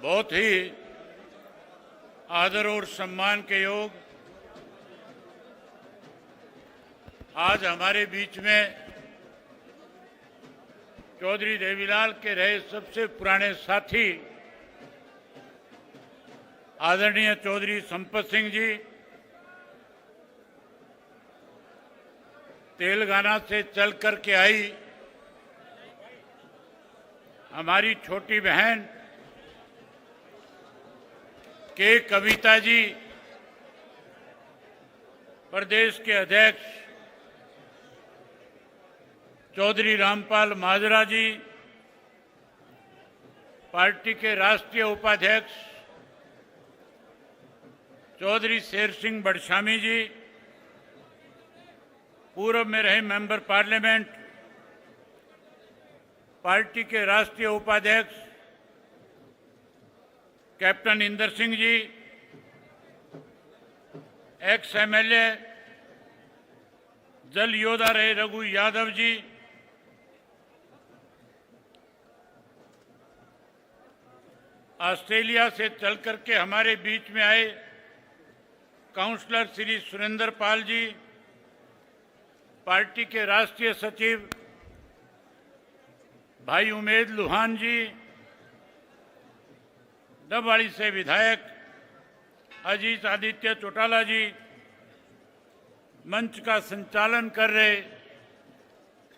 बहुत ही आदर और सम्मान के योग आज हमारे बीच में चौधरी देवीलाल के रहे सबसे पुराने साथी आदरणीय चौधरी संपत सिंह जी तेलंगाना से चल कर के आई हमारी छोटी बहन के कविता जी प्रदेश के अध्यक्ष चौधरी रामपाल माजरा जी पार्टी के राष्ट्रीय उपाध्यक्ष चौधरी शेर सिंह बड़शामी जी पूर्व में रहे मेंबर पार्लियामेंट पार्टी के राष्ट्रीय उपाध्यक्ष captain Inder Singh ji ex MLA जल योद्धा रहे रघु यादव जी ऑस्ट्रेलिया से चल करके हमारे बीच में आए काउंसलर श्री सुरेंद्र पाल जी पार्टी के राष्ट्रीय सचिव भाई उमेद लुहान जी डबवाड़ी से विधायक अजीत आदित्य चौटाला जी मंच का संचालन कर रहे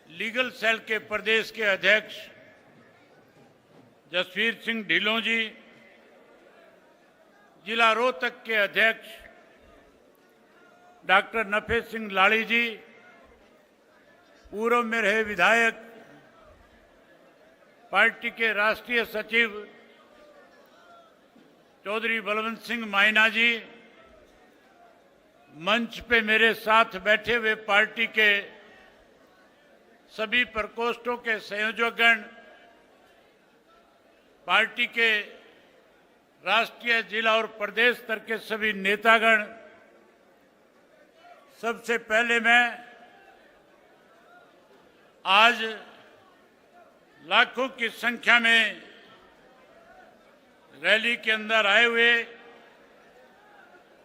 लीगल सेल के प्रदेश के अध्यक्ष जसवीर सिंह ढिल्लों जी जिला रोहतक के अध्यक्ष डॉक्टर नफे सिंह लाड़ी जी पूर्व में रहे विधायक पार्टी के राष्ट्रीय सचिव चौधरी बलवंत सिंह मायना जी मंच पे मेरे साथ बैठे हुए पार्टी के सभी प्रकोष्ठों के संयोजकगण पार्टी के राष्ट्रीय जिला और प्रदेश स्तर के सभी नेतागण सबसे पहले मैं आज लाखों की संख्या में रैली के अंदर आए हुए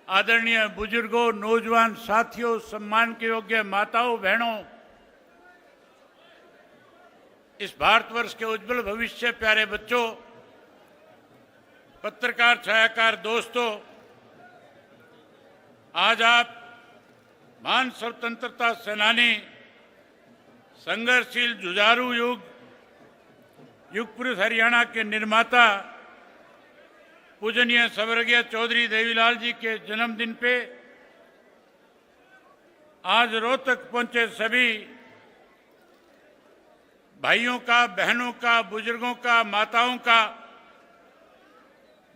आदरणीय बुजुर्गों नौजवान साथियों सम्मान के योग्य माताओं बहनों इस भारतवर्ष के उज्जवल भविष्य प्यारे बच्चों पत्रकार छायाकार दोस्तों आज आप महान स्वतंत्रता सेनानी संघर्षशील जुझारू युग पुरुष हरियाणा के निर्माता पूजनीय स्वर्गीय चौधरी देवीलाल जी के जन्मदिन पे आज रोहतक पहुंचे सभी भाइयों का बहनों का बुजुर्गों का माताओं का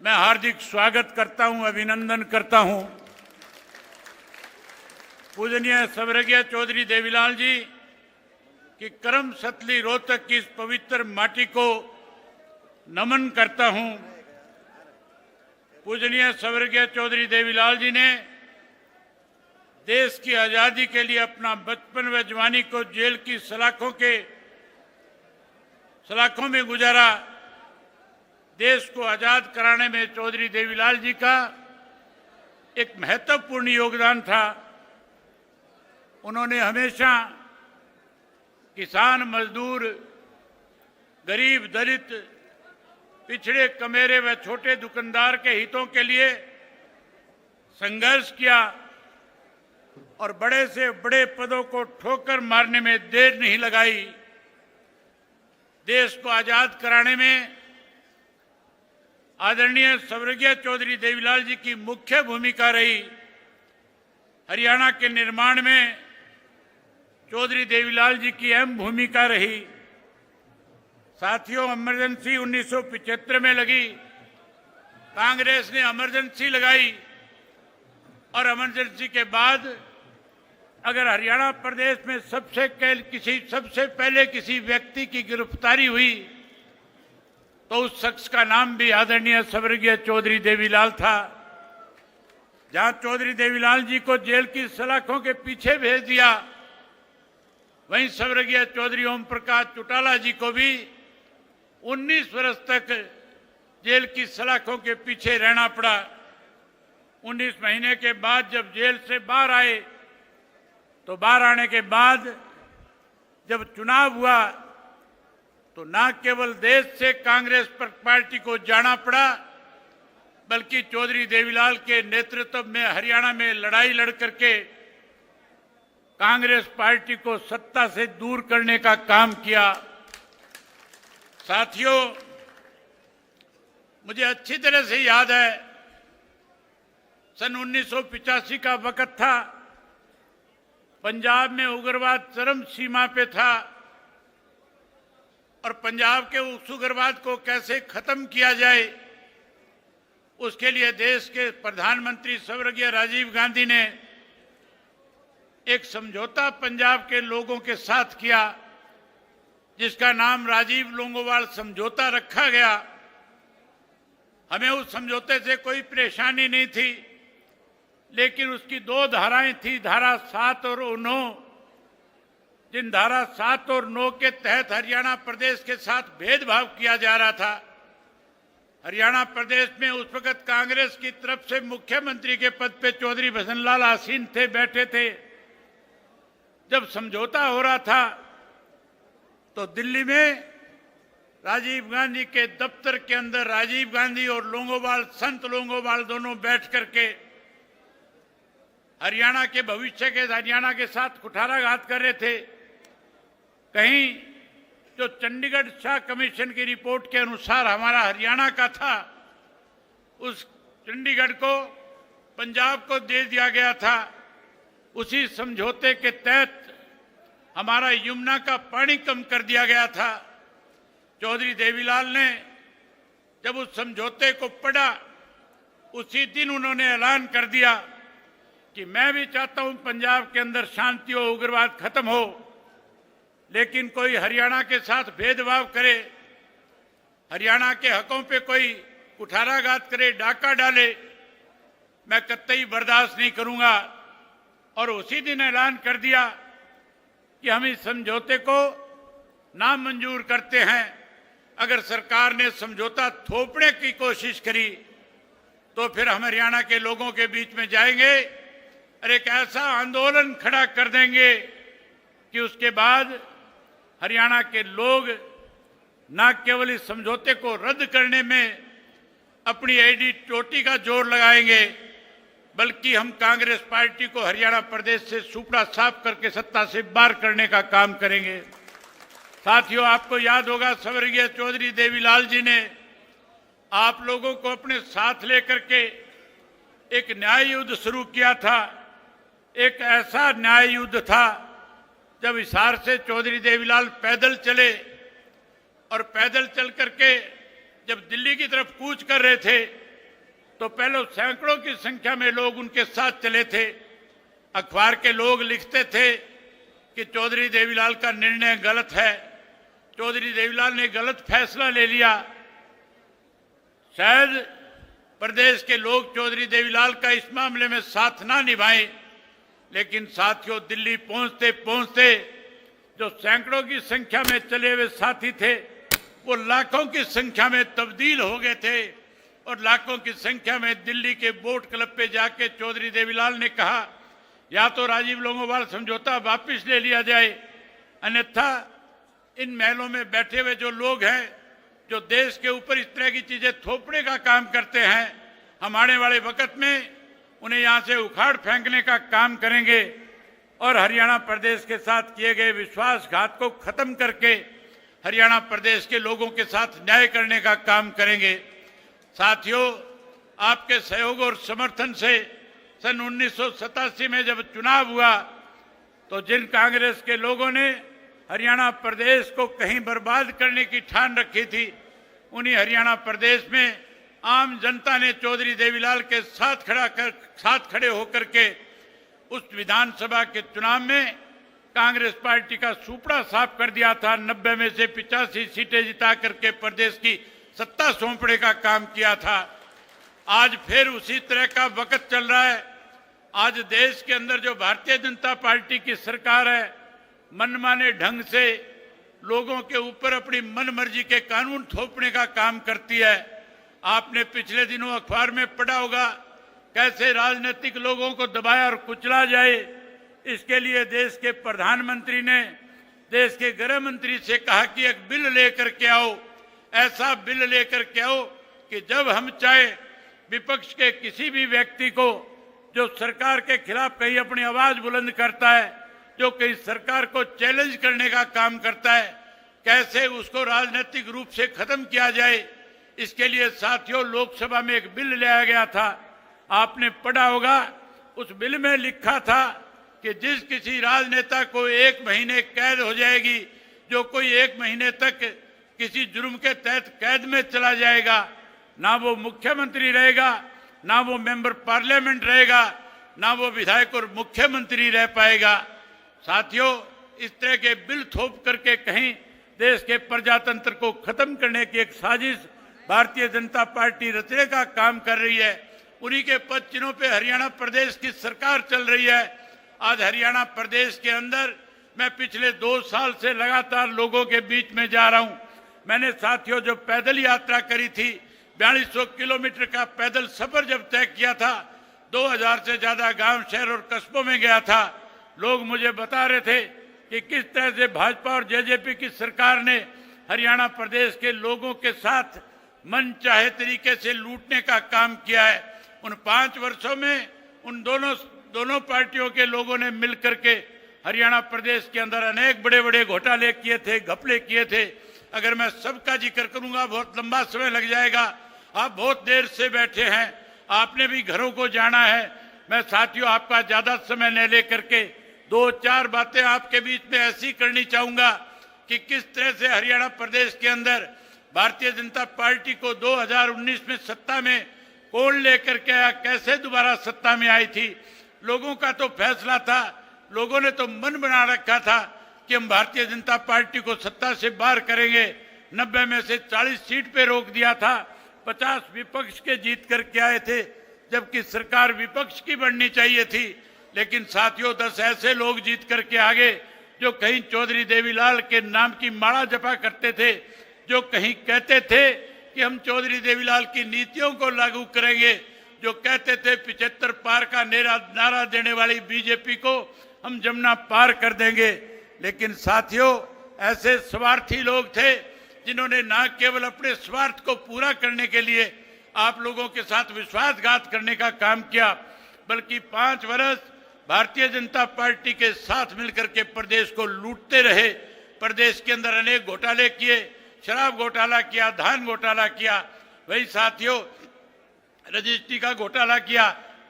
मैं हार्दिक स्वागत करता हूं अभिनंदन करता हूं। पूजनीय स्वर्गीय चौधरी देवीलाल जी की कर्म सतली रोहतक की इस पवित्र माटी को नमन करता हूं। पूजनीय स्वर्गीय चौधरी देवीलाल जी ने देश की आजादी के लिए अपना बचपन व जवानी को जेल की सलाखों में गुजारा। देश को आजाद कराने में चौधरी देवीलाल जी का एक महत्वपूर्ण योगदान था। उन्होंने हमेशा किसान मजदूर गरीब दलित पिछड़े कमेरे व छोटे दुकानदार के हितों के लिए संघर्ष किया और बड़े से बड़े पदों को ठोकर मारने में देर नहीं लगाई। देश को आजाद कराने में आदरणीय स्वर्गीय चौधरी देवीलाल जी की मुख्य भूमिका रही। हरियाणा के निर्माण में चौधरी देवीलाल जी की अहम भूमिका रही। साथियों इमरजेंसी 1975 में लगी, कांग्रेस ने इमरजेंसी लगाई और इमरजेंसी के बाद अगर हरियाणा प्रदेश में सबसे पहले किसी व्यक्ति की गिरफ्तारी हुई तो उस शख्स का नाम भी आदरणीय स्वर्गीय चौधरी देवीलाल था। जहां चौधरी देवीलाल जी को जेल की सलाखों के पीछे भेज दिया वहीं स्वर्गीय चौधरी ओम प्रकाश चौटाला जी को भी 19 वर्ष तक जेल की सलाखों के पीछे रहना पड़ा। 19 महीने के बाद जब जेल से बाहर आए तो बाहर आने के बाद जब चुनाव हुआ तो न केवल देश से कांग्रेस पार्टी को जाना पड़ा, बल्कि चौधरी देवीलाल के नेतृत्व में हरियाणा में लड़ाई लड़ करके कांग्रेस पार्टी को सत्ता से दूर करने का काम किया। साथियों, मुझे अच्छी तरह से याद है, सन 1985 का वक्त था, पंजाब में उग्रवाद चरम सीमा पे था और पंजाब के उस उग्रवाद को कैसे खत्म किया जाए, उसके लिए देश के प्रधानमंत्री स्वर्गीय राजीव गांधी ने एक समझौता पंजाब के लोगों के साथ किया, जिसका नाम राजीव लोंगोवाल समझौता रखा गया। हमें उस समझौते से कोई परेशानी नहीं थी, लेकिन उसकी 2 धाराएं थी, धारा 7 और 9। जिन धारा 7 और 9 के तहत हरियाणा प्रदेश के साथ भेदभाव किया जा रहा था। हरियाणा प्रदेश में उस वक्त कांग्रेस की तरफ से मुख्यमंत्री के पद पे चौधरी भजनलाल आसीन थे, बैठे थे। जब समझौता हो रहा था तो दिल्ली में राजीव गांधी के दफ्तर के अंदर राजीव गांधी और लोंगोवाल, संत लोंगोवाल दोनों बैठ करके हरियाणा के भविष्य के, हरियाणा के साथ कुठाराघात कर रहे थे। कहीं जो चंडीगढ़ शाह कमीशन की रिपोर्ट के अनुसार हमारा हरियाणा का था, उस चंडीगढ़ को पंजाब को दे दिया गया था। उसी समझौते के तहत हमारा यमुना का पानी कम कर दिया गया था। चौधरी देवीलाल ने जब उस समझौते को पढ़ा, उसी दिन उन्होंने ऐलान कर दिया कि मैं भी चाहता हूं पंजाब के अंदर शांति हो, उग्रवाद खत्म हो, लेकिन कोई हरियाणा के साथ भेदभाव करे, हरियाणा के हकों पे कोई कुठाराघात करे, डाका डाले, मैं कतई बर्दाश्त नहीं करूंगा। और उसी दिन ऐलान कर दिया कि हम इस समझौते को नामंजूर करते हैं। अगर सरकार ने समझौता थोपने की कोशिश करी तो फिर हम हरियाणा के लोगों के बीच में जाएंगे और एक ऐसा आंदोलन खड़ा कर देंगे कि उसके बाद हरियाणा के लोग न केवल इस समझौते को रद्द करने में अपनी एडी चोटी का जोर लगाएंगे, बल्कि हम कांग्रेस पार्टी को हरियाणा प्रदेश से सुपड़ा साफ करके सत्ता से बाहर करने का काम करेंगे। साथियों, आपको याद होगा स्वर्गीय चौधरी देवीलाल जी ने आप लोगों को अपने साथ लेकर के एक न्याय युद्ध शुरू किया था। एक ऐसा न्याय युद्ध था जब हिसार से चौधरी देवीलाल पैदल चले और पैदल चल करके जब दिल्ली की तरफ कूच कर रहे थे तो पहले सैकड़ों की संख्या में लोग उनके साथ चले थे। अखबार के लोग लिखते थे कि चौधरी देवीलाल का निर्णय गलत है, चौधरी देवीलाल ने गलत फैसला ले लिया। शायद प्रदेश के लोग चौधरी देवीलाल का इस मामले में साथ ना निभाएं, लेकिन साथियों, दिल्ली पहुंचते पहुंचते जो सैकड़ों की संख्या में चले हुए साथी थे, वो लाखों की संख्या में तब्दील हो गए थे और लाखों की संख्या में दिल्ली के बोट क्लब पे जाके चौधरी देवीलाल ने कहा, या तो राजीव लोंगोवाल समझौता वापस ले लिया जाए, अन्यथा इन महलों में बैठे हुए जो लोग हैं, जो देश के ऊपर इस तरह की चीजें थोपने का काम करते हैं, हम आने वाले वक्त में उन्हें यहां से उखाड़ फेंकने का काम करेंगे और हरियाणा प्रदेश के साथ किए गए विश्वासघात को खत्म करके हरियाणा प्रदेश के लोगों के साथ न्याय करने का काम करेंगे। साथियों, आपके सहयोग और समर्थन से सन 1987 में जब चुनाव हुआ तो जिन कांग्रेस के लोगों ने हरियाणा प्रदेश को कहीं बर्बाद करने की ठान रखी थी, उन्हीं हरियाणा प्रदेश में आम जनता ने चौधरी देवीलाल के साथ खड़े होकर के उस विधानसभा के चुनाव में कांग्रेस पार्टी का सुपड़ा साफ कर दिया था। 90 में से 85 सीटें जिता करके प्रदेश की सत्ता सौंपने का काम किया था। आज फिर उसी तरह का वक्त चल रहा है। आज देश के अंदर जो भारतीय जनता पार्टी की सरकार है, मनमाने ढंग से लोगों के ऊपर अपनी मनमर्जी के कानून थोपने का काम करती है। आपने पिछले दिनों अखबार में पढ़ा होगा कैसे राजनीतिक लोगों को दबाया और कुचला जाए। इसके लिए देश के प्रधानमंत्री ने देश के गृह मंत्री से कहा कि एक बिल लेकर के आओ, ऐसा बिल लेकर के आओ कि जब हम चाहे विपक्ष के किसी भी व्यक्ति को जो सरकार के खिलाफ कहीं अपनी आवाज बुलंद करता है, जो कहीं सरकार को चैलेंज करने का काम करता है, कैसे उसको राजनीतिक रूप से खत्म किया जाए। इसके लिए साथियों लोकसभा में एक बिल लाया गया था, आपने पढ़ा होगा। उस बिल में लिखा था कि जिस किसी राजनेता को 1 महीने कैद हो जाएगी, जो कोई 1 महीने तक किसी जुर्म के तहत कैद में चला जाएगा, ना वो मुख्यमंत्री रहेगा, ना वो मेंबर पार्लियामेंट रहेगा, ना वो विधायक और मुख्यमंत्री रह पाएगा। साथियों इस तरह के बिल थोप करके कहीं देश के प्रजातंत्र को खत्म करने की एक साजिश भारतीय जनता पार्टी रचने का काम कर रही है। उन्हीं के पद चिन्हों पे हरियाणा प्रदेश की सरकार चल रही है। आज हरियाणा प्रदेश के अंदर मैं पिछले 2 साल से लगातार लोगों के बीच में जा रहा हूं। मैंने साथियों जो पैदल यात्रा करी थी, 4200 किलोमीटर का पैदल सफर जब तय किया था, 2000 से ज्यादा गांव, शहर और कस्बों में गया था। लोग मुझे बता रहे थे कि किस तरह से भाजपा और जेजेपी की सरकार ने हरियाणा प्रदेश के लोगों के साथ मन चाहे तरीके से लूटने का काम किया है। उन 5 वर्षों में उन दोनों पार्टियों के लोगों ने मिलकर के हरियाणा प्रदेश के अंदर अनेक बड़े बड़े घोटाले किए थे, घपले किए थे। अगर मैं सबका जिक्र करूंगा बहुत लंबा समय लग जाएगा। आप बहुत देर से बैठे हैं, आपने भी घरों को जाना है। मैं साथियों आपका ज्यादा समय न लेकर के 2-4 बातें आपके बीच में ऐसी करनी चाहूंगा कि किस तरह से हरियाणा प्रदेश के अंदर भारतीय जनता पार्टी को 2019 में सत्ता में कौन लेकर के आया, कैसे दोबारा सत्ता में आई थी। लोगों का तो फैसला था, लोगों ने तो मन बना रखा था कि हम भारतीय जनता पार्टी को सत्ता से बाहर करेंगे। 90 में से 40 सीट पे रोक दिया था, 50 विपक्ष के जीत करके आए थे, जबकि सरकार विपक्ष की बननी चाहिए थी। लेकिन साथियों 10 ऐसे लोग जीत करके आगे जो कहीं चौधरी देवीलाल के नाम की माला जपा करते थे, जो कहीं कहते थे कि हम चौधरी देवीलाल की नीतियों को लागू करेंगे, जो कहते थे 75 पार का नारा देने वाली बीजेपी को हम जमुना पार कर देंगे। लेकिन साथियों ऐसे स्वार्थी लोग थे जिन्होंने न केवल अपने स्वार्थ को पूरा करने के लिए आप लोगों के साथ विश्वासघात करने का काम किया, बल्कि 5 वर्ष भारतीय जनता पार्टी के साथ मिलकर के प्रदेश को लूटते रहे। प्रदेश के अंदर अनेक घोटाले किए, शराब घोटाला किया, धान घोटाला किया, वही साथियों रजिस्ट्री का घोटाला किया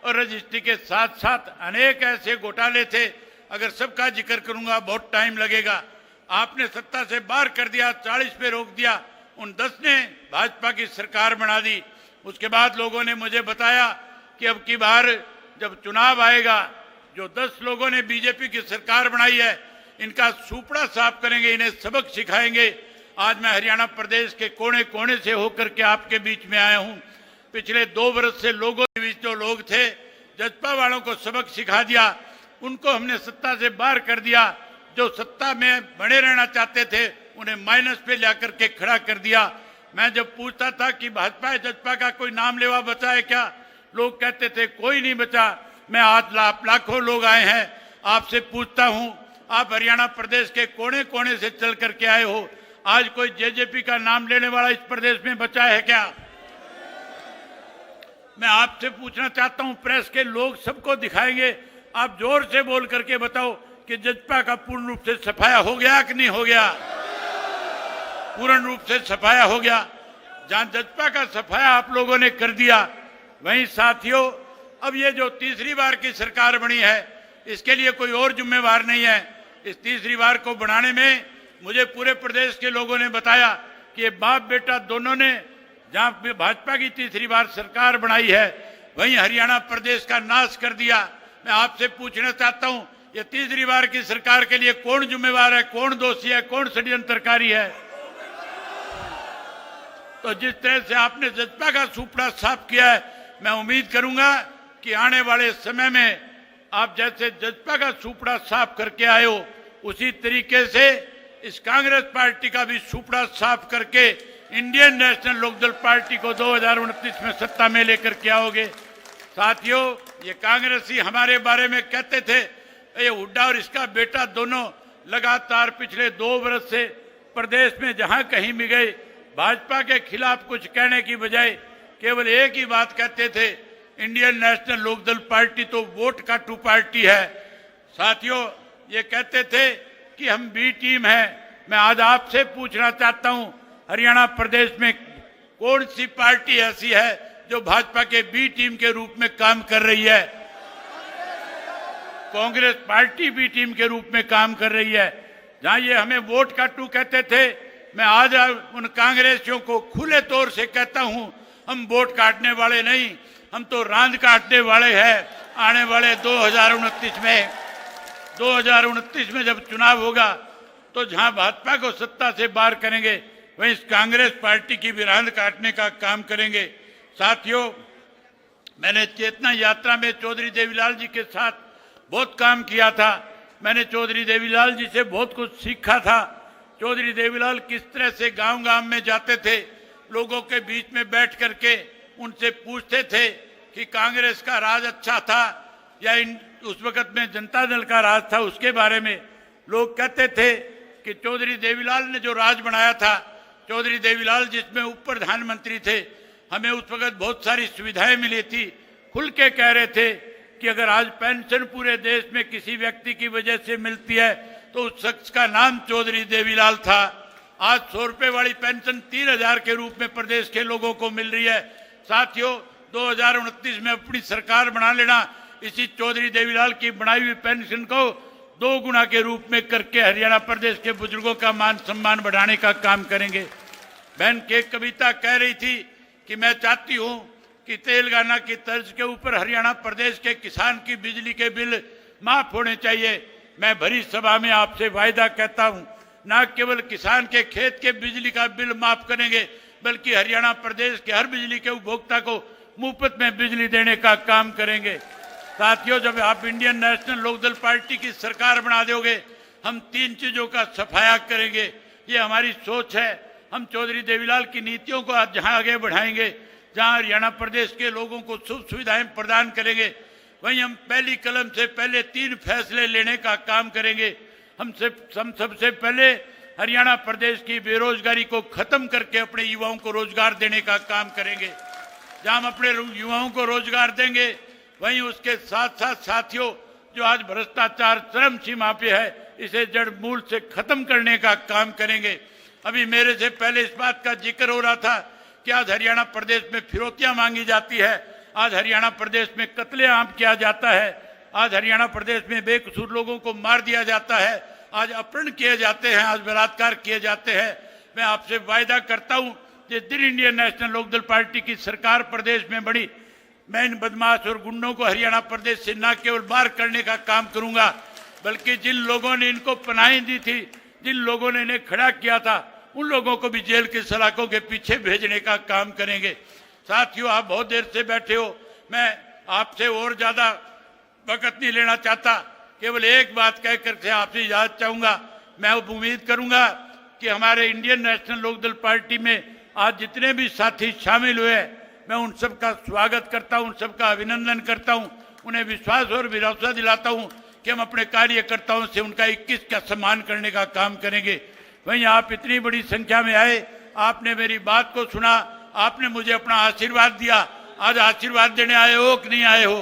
और रजिस्ट्री के साथ साथ अनेक ऐसे घोटाले थे। अगर सबका जिक्र करूंगा बहुत टाइम लगेगा। आपने सत्ता से बाहर कर दिया, 40 पे रोक दिया, उन 10 ने भाजपा की सरकार बना दी। उसके बाद लोगों ने मुझे बताया कि अब की बार जब चुनाव आएगा, जो 10 लोगों ने बीजेपी की सरकार बनाई है, इनका सूपड़ा साफ करेंगे, इन्हें सबक सिखाएंगे। आज मैं हरियाणा प्रदेश के कोने कोने से होकर के आपके बीच में आया हूं। पिछले 2 वर्ष से लोगों के बीच जो लोग थे, जजपा वालों को सबक सिखा दिया, उनको हमने सत्ता से बाहर कर दिया। जो सत्ता में बने रहना चाहते थे उन्हें माइनस पे लाकर के खड़ा कर दिया। मैं जब पूछता था कि भाजपा जजपा का कोई नाम लेवा बचा है क्या, लोग कहते थे कोई नहीं बचा। मैं आज लाखों लोग आए हैं, आपसे पूछता हूं, आप हरियाणा प्रदेश के कोने कोने से चल करके आए हो, आज कोई जेजेपी का नाम लेने वाला इस प्रदेश में बचा है क्या? मैं आपसे पूछना चाहता हूं, प्रेस के लोग सबको दिखाएंगे, आप जोर से बोल करके बताओ कि जजपा का पूर्ण रूप से सफाया हो गया कि नहीं हो गया? पूर्ण रूप से सफाया हो गया। जहां जजपा का सफाया आप लोगों ने कर दिया, वहीं साथियों अब ये जो तीसरी बार की सरकार बनी है, इसके लिए कोई और जिम्मेवार नहीं है। इस तीसरी बार को बनाने में मुझे पूरे प्रदेश के लोगों ने बताया कि ये बाप बेटा दोनों ने जहां भाजपा की तीसरी बार सरकार बनाई है, वहीं हरियाणा प्रदेश का नाश कर दिया। मैं आपसे पूछना चाहता हूं, ये तीसरी बार की सरकार के लिए कौन जिम्मेवार है, कौन दोषी है, कौन षड्यंत्रकारी है? तो जिस तरह से आपने जजपा का सूपड़ा साफ किया है, मैं उम्मीद करूंगा कि आने वाले समय में आप जैसे जजपा का सूपड़ा साफ करके आए हो, उसी तरीके से इस कांग्रेस पार्टी का भी सूपड़ा साफ करके इंडियन नेशनल लोकदल पार्टी को 2029 में सत्ता में लेकर के आओगे। साथियों, ये कांग्रेसी हमारे बारे में कहते थे, ये हुड्डा और इसका बेटा दोनों लगातार पिछले 2 वर्ष से प्रदेश में जहां कहीं भी गए भाजपा के खिलाफ कुछ कहने की बजाय केवल एक ही बात कहते थे, इंडियन नेशनल लोकदल पार्टी तो वोट काटू पार्टी है। साथियों, ये कहते थे कि हम बी टीम है। मैं आज आपसे पूछना चाहता हूं, हरियाणा प्रदेश में कौन सी पार्टी ऐसी है जो भाजपा के बी टीम के रूप में काम कर रही है? कांग्रेस पार्टी बी टीम के रूप में काम कर रही है। जहां ये हमें वोट काटू कहते थे, मैं आज उन कांग्रेसियों को खुले तौर से कहता हूं, हम वोट काटने वाले नहीं, हम तो रांद काटने वाले हैं। आने वाले 2029 में जब चुनाव होगा तो जहां भाजपा को सत्ता से बाहर करेंगे, वहीं इस कांग्रेस पार्टी की भी रांद काटने का काम करेंगे। साथियों, मैंने चेतना यात्रा में चौधरी देवीलाल जी के साथ बहुत काम किया था। मैंने चौधरी देवीलाल जी से बहुत कुछ सीखा था। चौधरी देवीलाल किस तरह से गांव-गांव में जाते थे, लोगों के बीच में बैठ करके उनसे पूछते थे कि कांग्रेस का राज अच्छा था या उस वक्त में जनता दल का राज था। उसके बारे में लोग कहते थे कि चौधरी देवीलाल ने जो राज बनाया था, चौधरी देवीलाल जिसमें उप प्रधानमंत्री थे, हमें उस वक्त बहुत सारी सुविधाएं मिली थी। खुल के कह रहे थे कि अगर आज पेंशन पूरे देश में किसी व्यक्ति की वजह से मिलती है तो उस शख्स का नाम चौधरी देवीलाल था। आज 100 रुपए वाली पेंशन 3000 के रूप में प्रदेश के लोगों को मिल रही है। साथियों, 2029 में अपनी सरकार बना लेना, इसी चौधरी देवीलाल की बनाई हुई पेंशन को 2 गुना के रूप में करके हरियाणा प्रदेश के बुजुर्गों का मान सम्मान बढ़ाने का काम करेंगे। बहन के कविता कह रही थी कि मैं चाहती हूं कि तेलंगाना की तर्ज के ऊपर हरियाणा प्रदेश के किसान की बिजली के बिल माफ होने चाहिए। मैं भरी सभा में आपसे वायदा कहता हूं, न केवल किसान के खेत के बिजली का बिल माफ करेंगे, बल्कि हरियाणा प्रदेश के हर बिजली के उपभोक्ता को मुफ्त में बिजली देने का काम करेंगे। साथियों, जब आप इंडियन नेशनल लोकदल पार्टी की सरकार बना दोगे, हम 3 चीजों का सफाया करेंगे। ये हमारी सोच है। हम चौधरी देवीलाल की नीतियों को आज जहां आगे बढ़ाएंगे, जहां हरियाणा प्रदेश के लोगों को सुख सुविधाएं प्रदान करेंगे, वहीं हम पहली कलम से पहले 3 फैसले लेने का काम करेंगे। हम सबसे पहले हरियाणा प्रदेश की बेरोजगारी को खत्म करके अपने युवाओं को रोजगार देने का काम करेंगे। जहां हम अपने युवाओं को रोजगार देंगे, वहीं उसके साथ साथ साथियों, जो आज भ्रष्टाचार चरम सीमा पे है, इसे जड़ मूल से खत्म करने का काम करेंगे। अभी मेरे से पहले इस बात का जिक्र हो रहा था कि आज हरियाणा प्रदेश में फिरौतियां मांगी जाती है, आज हरियाणा प्रदेश में कत्लेआम किया जाता है, आज हरियाणा प्रदेश में बेकसूर लोगों को मार दिया जाता है, आज अपहरण किए जाते हैं, आज बलात्कार किए जाते हैं। मैं आपसे वायदा करता हूं, जिस दिन इंडियन नेशनल लोकदल पार्टी की सरकार प्रदेश में बड़ी, मैं इन बदमाश और गुंडों को हरियाणा प्रदेश से न केवल बाहर करने का काम करूंगा, बल्कि जिन लोगों ने इनको पनाही दी थी, जिन लोगों ने इन्हें खड़ा किया था, उन लोगों को भी जेल की सलाखों के पीछे भेजने का काम करेंगे। साथियों, आप बहुत देर से बैठे हो, मैं आपसे और ज्यादा वक्त नहीं लेना चाहता। केवल एक बात कहकर के आपसे इजाजत चाहूंगा। मैं उम्मीद करूंगा कि हमारे इंडियन नेशनल लोकदल पार्टी में आज जितने भी साथी शामिल हुए हैं, मैं उन सब का स्वागत करता हूं, उन सब का अभिनंदन करता हूं, उन्हें विश्वास और भरोसा दिलाता हूं कि हम अपने कार्यकर्ताओं से उनका 21 का सम्मान करने का काम करेंगे। वहीं आप इतनी बड़ी संख्या में आए, आपने मेरी बात को सुना, आपने मुझे अपना आशीर्वाद दिया। आज आशीर्वाद देने आए हो कि नहीं आए हो?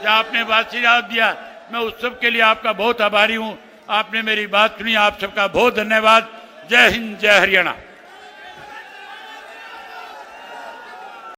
जहाँ आपने आशीर्वाद दिया, मैं उस सब के लिए आपका बहुत आभारी हूँ। आपने मेरी बात सुनी, आप सबका बहुत धन्यवाद। जय हिंद, जय हरियाणा।